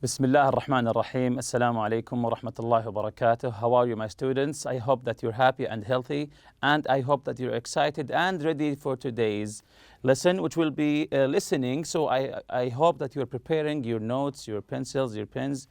بسم الله الرحمن الرحيم. Assalamu alaikum wa rahmatullahi wa barakatuh. How are you, my students? I hope that you're happy and healthy, and I hope that you're excited and ready for today's lesson, which will be listening. So I hope that you're preparing your notes, your pencils, your pens.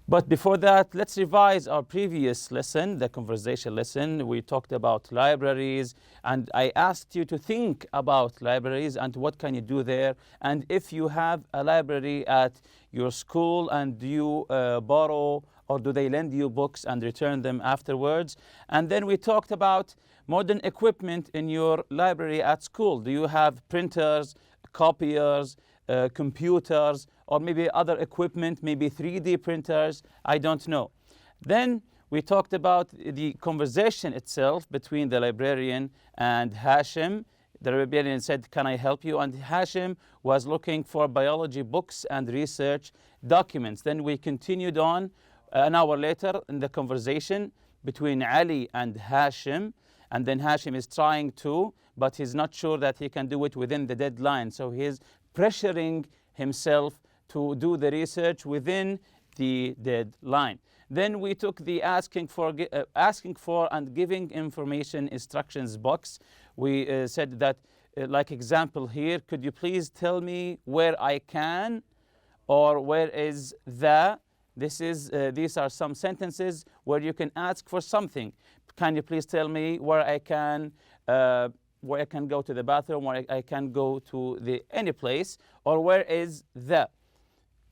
But before that, let's revise our previous lesson, the conversation lesson. We talked about libraries, and I asked you to think about libraries and what can you do there. And if you have a library at your school, and do you borrow or do they lend you books and return them afterwards? And then we talked about modern equipment in your library at school. Do you have printers, copiers, computers, or maybe other equipment, maybe 3D printers? I don't know. Then we talked about the conversation itself between the librarian and Hashim. The librarian said, "Can I help you?" And Hashim was looking for biology books and research documents. Then we continued on an hour later in the conversation between Ali and Hashim. And then Hashim is trying to, but he's not sure that he can do it within the deadline. So he's pressuring himself to do the research within the deadline. Then we took the asking for and giving information instructions box. We said that, like example here, could you please tell me where I can, or where is the? These are some sentences where you can ask for something. Can you please tell me where I can go to the bathroom, where I can go to any place, or where is the?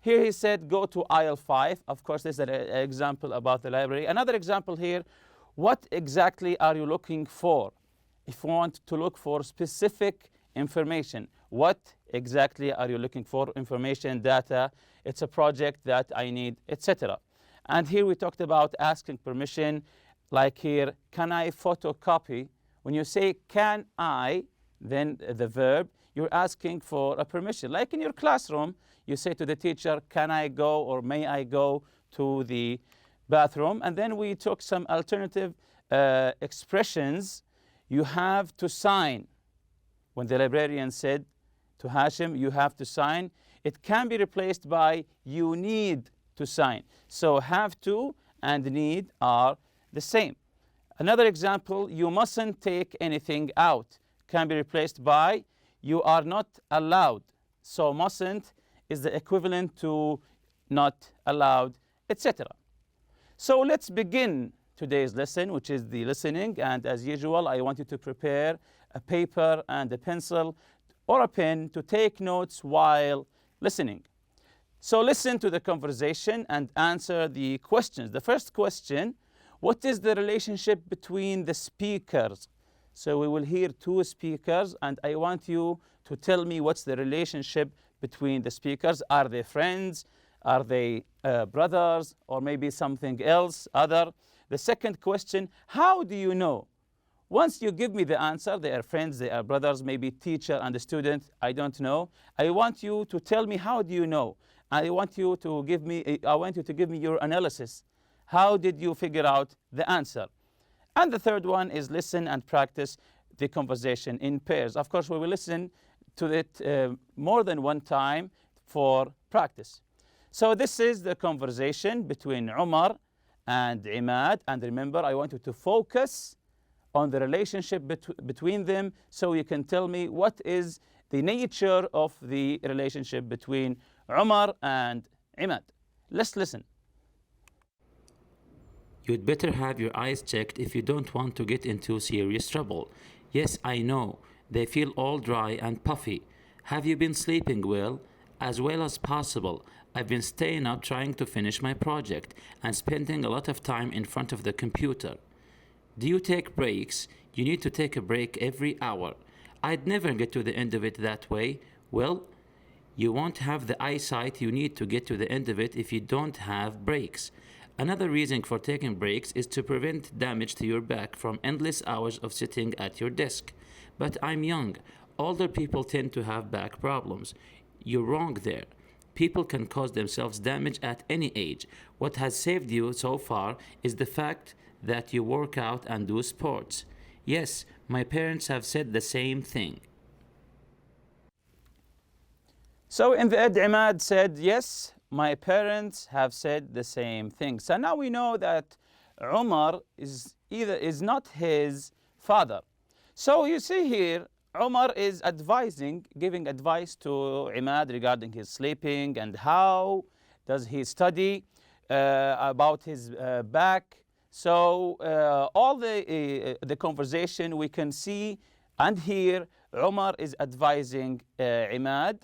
Here he said, go to aisle 5. Of course, this is an example about the library. Another example here, what exactly are you looking for? If you want to look for specific information, what exactly are you looking for? Information, data, it's a project that I need, etc. And here we talked about asking permission, like here, can I photocopy? When you say can I, then the verb, you're asking for a permission. Like in your classroom, you say to the teacher, can I go or may I go to the bathroom? And then we took some alternative expressions. You have to sign. When the librarian said to Hashim, you have to sign, it can be replaced by you need to sign. So have to and need are the same. Another example, you mustn't take anything out, can be replaced by you are not allowed. So mustn't is the equivalent to not allowed, etc. So let's begin today's lesson, which is the listening. And as usual, I want you to prepare a paper and a pencil or a pen to take notes while listening. So listen to the conversation and answer the questions. The first question, what is the relationship between the speakers? So we will hear two speakers, and I want you to tell me what's the relationship between the speakers. Are they friends? Are they brothers? Or maybe something else, other? The second question, how do you know? Once you give me the answer, they are friends, they are brothers, maybe teacher and student, I don't know. I want you to tell me, how do you know? I want you to give me your analysis. How did you figure out the answer? And the third one is listen and practice the conversation in pairs. Of course, we will listen to it more than one time for practice. So this is the conversation between Umar and Imad. And remember, I want you to focus on the relationship between them, so you can tell me what is the nature of the relationship between Umar and Imad. Let's listen. You'd better have your eyes checked if you don't want to get into serious trouble. Yes, I know. They feel all dry and puffy. Have you been sleeping well? As well as possible. I've been staying up trying to finish my project and spending a lot of time in front of the computer. Do you take breaks? You need to take a break every hour. I'd never get to the end of it that way. Well, you won't have the eyesight you need to get to the end of it if you don't have breaks. Another reason for taking breaks is to prevent damage to your back from endless hours of sitting at your desk. But I'm young. Older people tend to have back problems. You're wrong there. People can cause themselves damage at any age. What has saved you so far is the fact that you work out and do sports. Yes, my parents have said the same thing. So in the end, Imad said, yes, my parents have said the same thing. So now we know that Umar is not his father. So you see here, Umar is giving advice to Imad regarding his sleeping and how does he study, about his back. So all the conversation we can see and hear, Umar is advising Imad.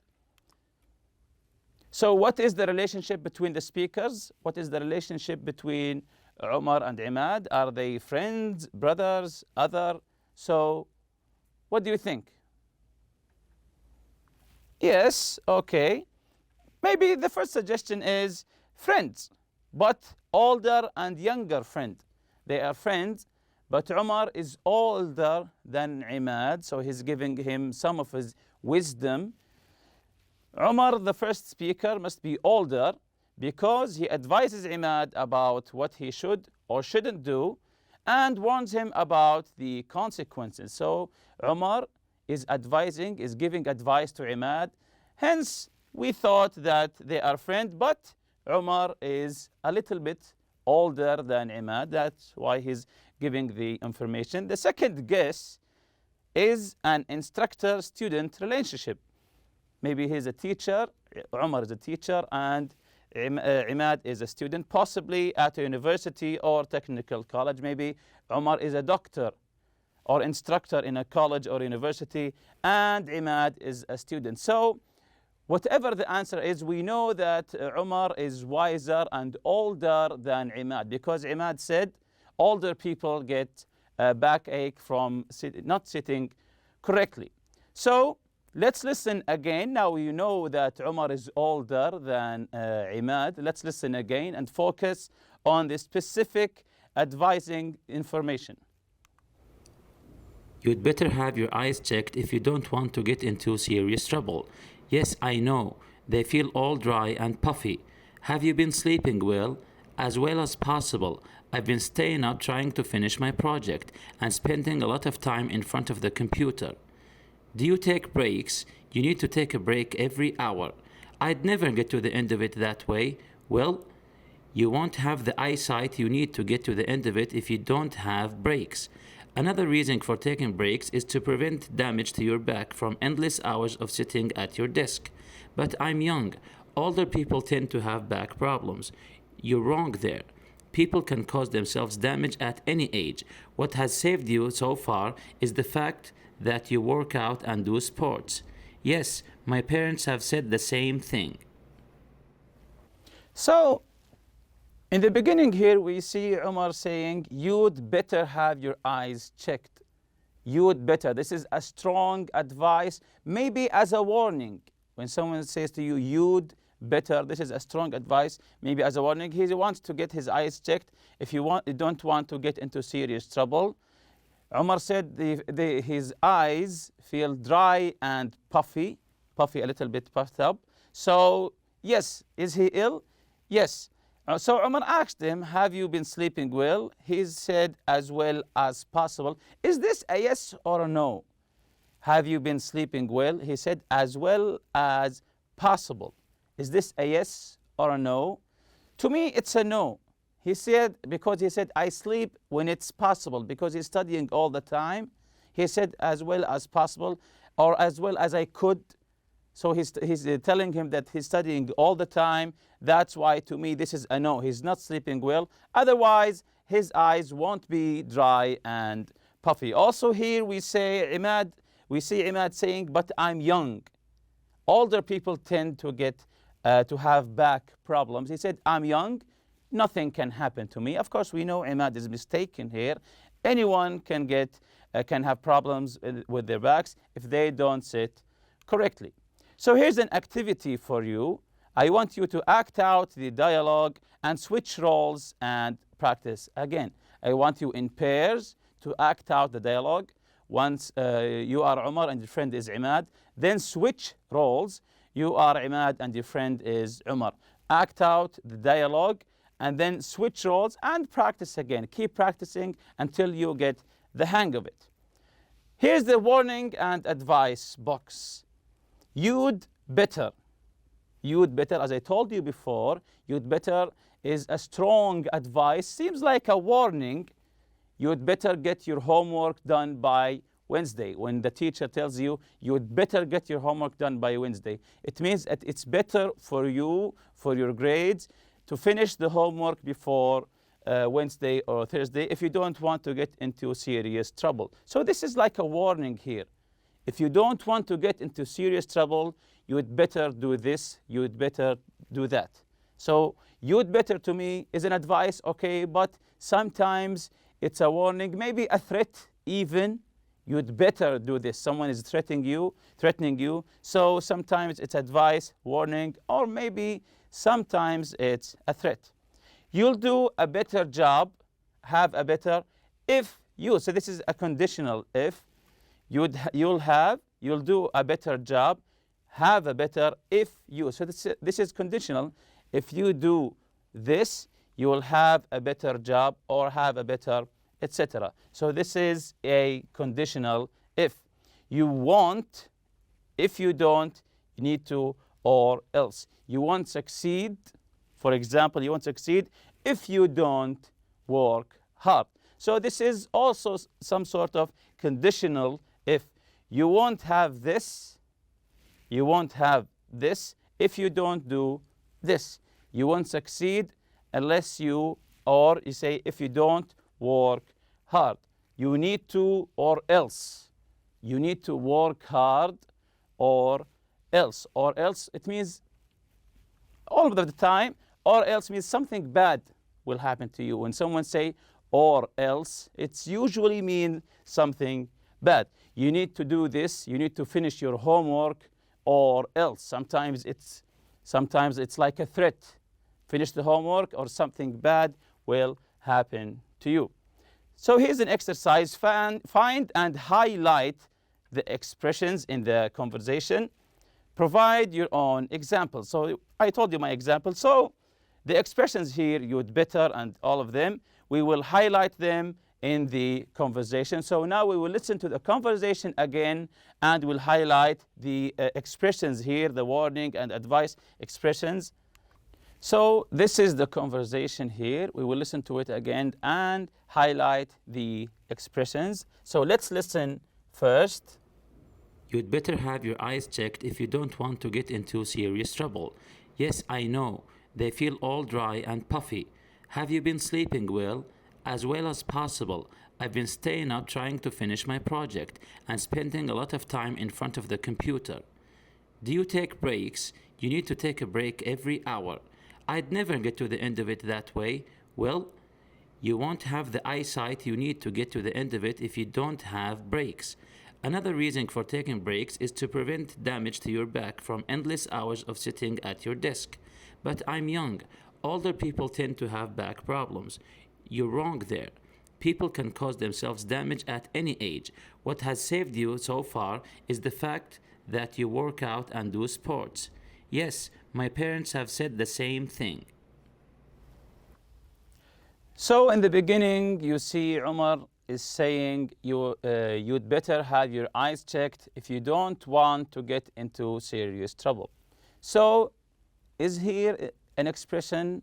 So what is the relationship between the speakers? What is the relationship between Umar and Imad? Are they friends, brothers, other? So what do you think? Yes, okay. Maybe the first suggestion is friends, but older and younger friend. They are friends, but Umar is older than Imad, so he's giving him some of his wisdom. Umar, the first speaker, must be older because he advises Imad about what he should or shouldn't do and warns him about the consequences. So Umar is giving advice to Imad. Hence, we thought that they are friends, but Umar is a little bit older than Imad. That's why he's giving the information. The second guess is an instructor-student relationship. Maybe he's a teacher, Umar is a teacher, and Imad is a student, possibly at a university or technical college. Maybe Umar is a doctor or instructor in a college or university, and Imad is a student. So whatever the answer is, we know that Umar is wiser and older than Imad, because Imad said older people get a backache from not sitting correctly. So let's listen again. Now you know that Umar is older than Imad. Let's listen again and focus on the specific advising information. You'd better have your eyes checked if you don't want to get into serious trouble. Yes, I know. They feel all dry and puffy. Have you been sleeping well? As well as possible. I've been staying up trying to finish my project and spending a lot of time in front of the computer. Do you take breaks? You need to take a break every hour. I'd never get to the end of it that way. Well, you won't have the eyesight you need to get to the end of it if you don't have breaks. Another reason for taking breaks is to prevent damage to your back from endless hours of sitting at your desk. But I'm young. Older people tend to have back problems. You're wrong there. People can cause themselves damage at any age. What has saved you so far is the fact that you work out and do sports. Yes, my parents have said the same thing. So in the beginning here, we see Umar saying, you'd better have your eyes checked. You'd better. This is a strong advice, maybe as a warning. When someone says to you, you'd better, this is a strong advice, maybe as a warning. He wants to get his eyes checked. If you don't want to get into serious trouble. Umar said his eyes feel dry and puffy, a little bit puffed up. So, yes, is he ill? Yes. So Umar asked him, have you been sleeping well? He said, as well as possible. Is this a yes or a no? Have you been sleeping well? He said, as well as possible. Is this a yes or a no? To me, it's a no. He said, because he said, I sleep when it's possible, because he's studying all the time. He said, as well as possible, or as well as I could. So he's telling him that he's studying all the time. That's why, to me, this is a no. He's not sleeping well. Otherwise, his eyes won't be dry and puffy. Also here we see Imad saying, but I'm young. Older people tend to get to have back problems. He said, I'm young. Nothing can happen to me. Of course, we know Imad is mistaken here. Anyone can have problems with their backs if they don't sit correctly. So here's an activity for you. I want you to act out the dialogue and switch roles and practice again. I want you in pairs to act out the dialogue. Once you are Umar and your friend is Imad, then switch roles. You are Imad and your friend is Umar. Act out the dialogue and then switch roles and practice again. Keep practicing until you get the hang of it. Here's the warning and advice box. You'd better. You'd better, as I told you before, you'd better is a strong advice, seems like a warning. You'd better get your homework done by Wednesday. When the teacher tells you, you'd better get your homework done by Wednesday, it means that it's better for you, for your grades, to finish the homework before Wednesday or Thursday if you don't want to get into serious trouble. So this is like a warning here. If you don't want to get into serious trouble, you'd better do this, you'd better do that. So you'd better to me is an advice, okay, but sometimes it's a warning, maybe a threat even. You'd better do this. Someone is threatening you. So sometimes it's advice, warning, or maybe sometimes it's a threat. You'll do a better job, have a better, if you, so this is a conditional if, you'll do a better job, have a better if you. So this is conditional. If you do this, you will have a better job or have a better, etc. So this is a conditional if. You won't, if you don't, you need to, or else. You won't succeed, for example, you won't succeed if you don't work hard. So this is also some sort of conditional if. You won't have this, you won't have this if you don't do this. You won't succeed unless you, or you say if you don't work hard. You need to, or else. You need to work hard or else. Or else, it means all of the time, or else means something bad will happen to you. When someone say or else, it's usually mean something bad. You need to do this, you need to finish your homework, or else. Sometimes it's like a threat. Finish the homework or something bad will happen to you. So here's an exercise. Find and highlight the expressions in the conversation. Provide your own examples. So I told you my example. So the expressions here, you'd better and all of them, we will highlight them in the conversation. So now we will listen to the conversation again and we'll highlight the expressions here, the warning and advice expressions. So this is the conversation here. We will listen to it again and highlight the expressions. So let's listen first. You'd better have your eyes checked if you don't want to get into serious trouble. Yes, I know. They feel all dry and puffy. Have you been sleeping well as possible? I've been staying up trying to finish my project and spending a lot of time in front of the computer. Do you take breaks? You need to take a break every hour. I'd never get to the end of it that way. Well, you won't have the eyesight you need to get to the end of it if you don't have breaks. Another reason for taking breaks is to prevent damage to your back from endless hours of sitting at your desk. But I'm young. Older people tend to have back problems. You're wrong there. People can cause themselves damage at any age. What has saved you so far is the fact that you work out and do sports. Yes, my parents have said the same thing. So in the beginning, you see Umar is saying you'd better have your eyes checked if you don't want to get into serious trouble. So is here an expression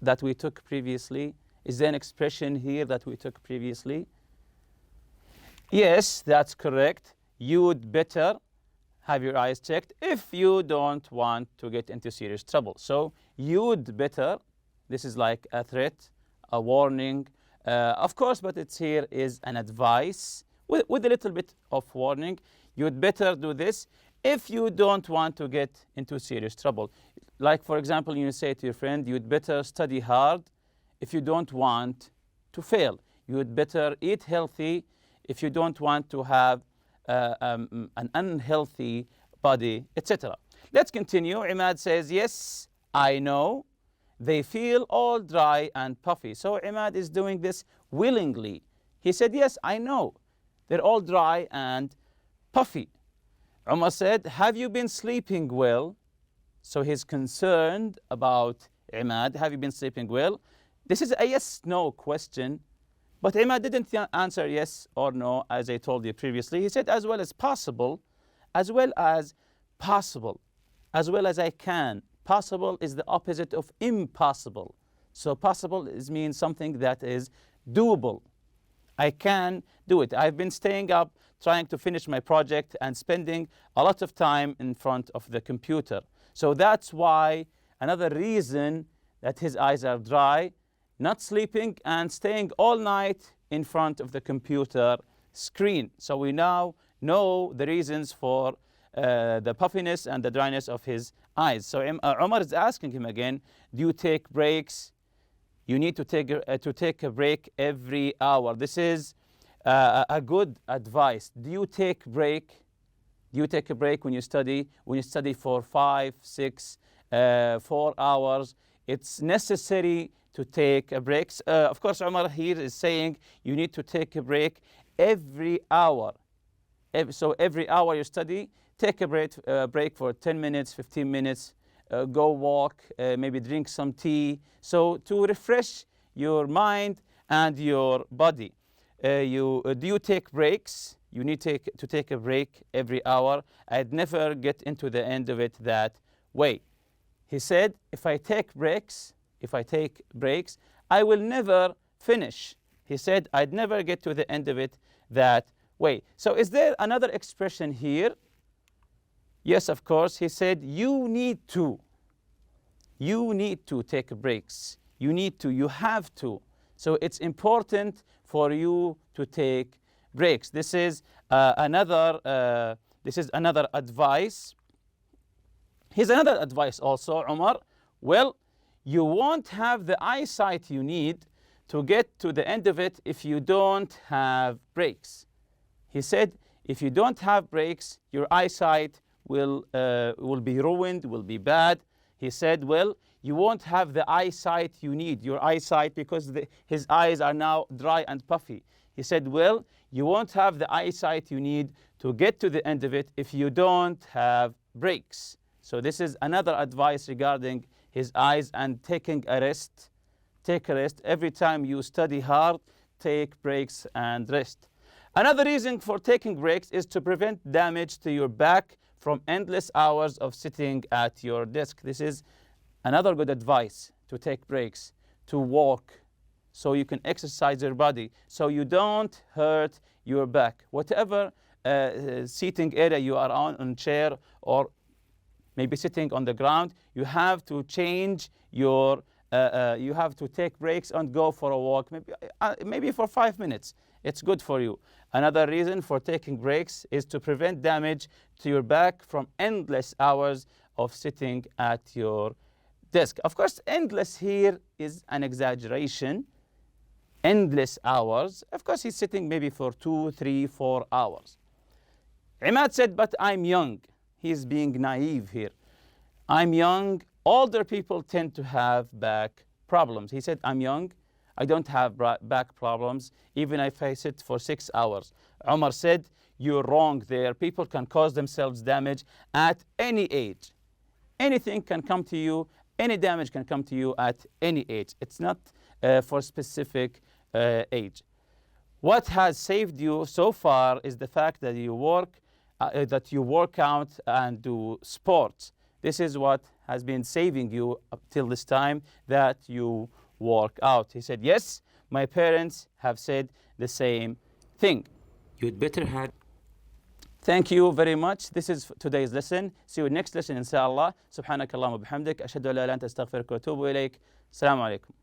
that we took previously? Is there an expression here that we took previously? Yes, that's correct. You'd better have your eyes checked if you don't want to get into serious trouble. So you'd better, this is like a threat, a warning, of course, but it's here is an advice with a little bit of warning. You'd better do this if you don't want to get into serious trouble. Like, for example, you say to your friend, you'd better study hard if you don't want to fail. You'd better eat healthy if you don't want to have an unhealthy body, etc. Let's continue. Imad says, yes, I know. They feel all dry and puffy. So Imad is doing this willingly. He said, yes, I know. They're all dry and puffy. Umar said, have you been sleeping well? So he's concerned about Imad. Have you been sleeping well? This is a yes-no question. But Imad didn't answer yes or no, as I told you previously. He said as well as possible, as well as possible. as well as I can. Possible is the opposite of impossible. So possible means something that is doable. I can do it. I've been staying up trying to finish my project and spending a lot of time in front of the computer. So that's why another reason that his eyes are dry, not sleeping and staying all night in front of the computer screen. So we now know the reasons for the puffiness and the dryness of his eyes. So Umar is asking him again, do you take breaks? You need to take a break every hour. This is a good advice. Do you take break? Do you take a break when you study? When you study for 5, 6, 4 hours, it's necessary to take a break. Of course, Umar here is saying you need to take a break every hour. So every hour you study, take a break for 10 minutes, 15 minutes, go walk, maybe drink some tea. So to refresh your mind and your body. Do you take breaks? You need to take a break every hour. I'd never get into the end of it that way. He said, if I take breaks, I will never finish. He said, I'd never get to the end of it that way. So is there another expression here? Yes, of course. He said, you need to take breaks. You have to. So it's important for you to take breaks. This is another advice. Here's another advice also, Umar. Well, you won't have the eyesight you need to get to the end of it if you don't have breaks. He said, if you don't have breaks, your eyesight will be ruined, will be bad. He said, well, you won't have the eyesight you need, your eyesight, because his eyes are now dry and puffy. He said, well, you won't have the eyesight you need to get to the end of it if you don't have breaks. So this is another advice regarding his eyes and taking a rest. Take a rest. Every time you study hard, take breaks and rest. Another reason for taking breaks is to prevent damage to your back from endless hours of sitting at your desk. This is another good advice, to take breaks, to walk, so you can exercise your body, so you don't hurt your back. Whatever seating area you are on chair, or maybe sitting on the ground, you have to change your, you have to take breaks and go for a walk, maybe for 5 minutes. It's good for you. Another reason for taking breaks is to prevent damage to your back from endless hours of sitting at your desk. Of course, endless here is an exaggeration. Endless hours. Of course, he's sitting maybe for 2, 3, 4 hours. Imad said, but I'm young. He's being naive here. I'm young. Older people tend to have back problems. He said, I'm young. I don't have back problems, even if I sit for 6 hours. Umar said, you're wrong there. People can cause themselves damage at any age. Anything can come to you. Any damage can come to you at any age. It's not for specific age. What has saved you so far is the fact that you work out and do sports. This is what has been saving you up till this time, that you work out. He said, yes, my parents have said the same thing. You'd better have. Thank you very much. This is today's lesson. See you next lesson, inshallah. Subhanakallahumma bihamdik. Ashhadu an la ilaha illa anta astaghfiruka wa atubu ilayk. Assalamu alaikum.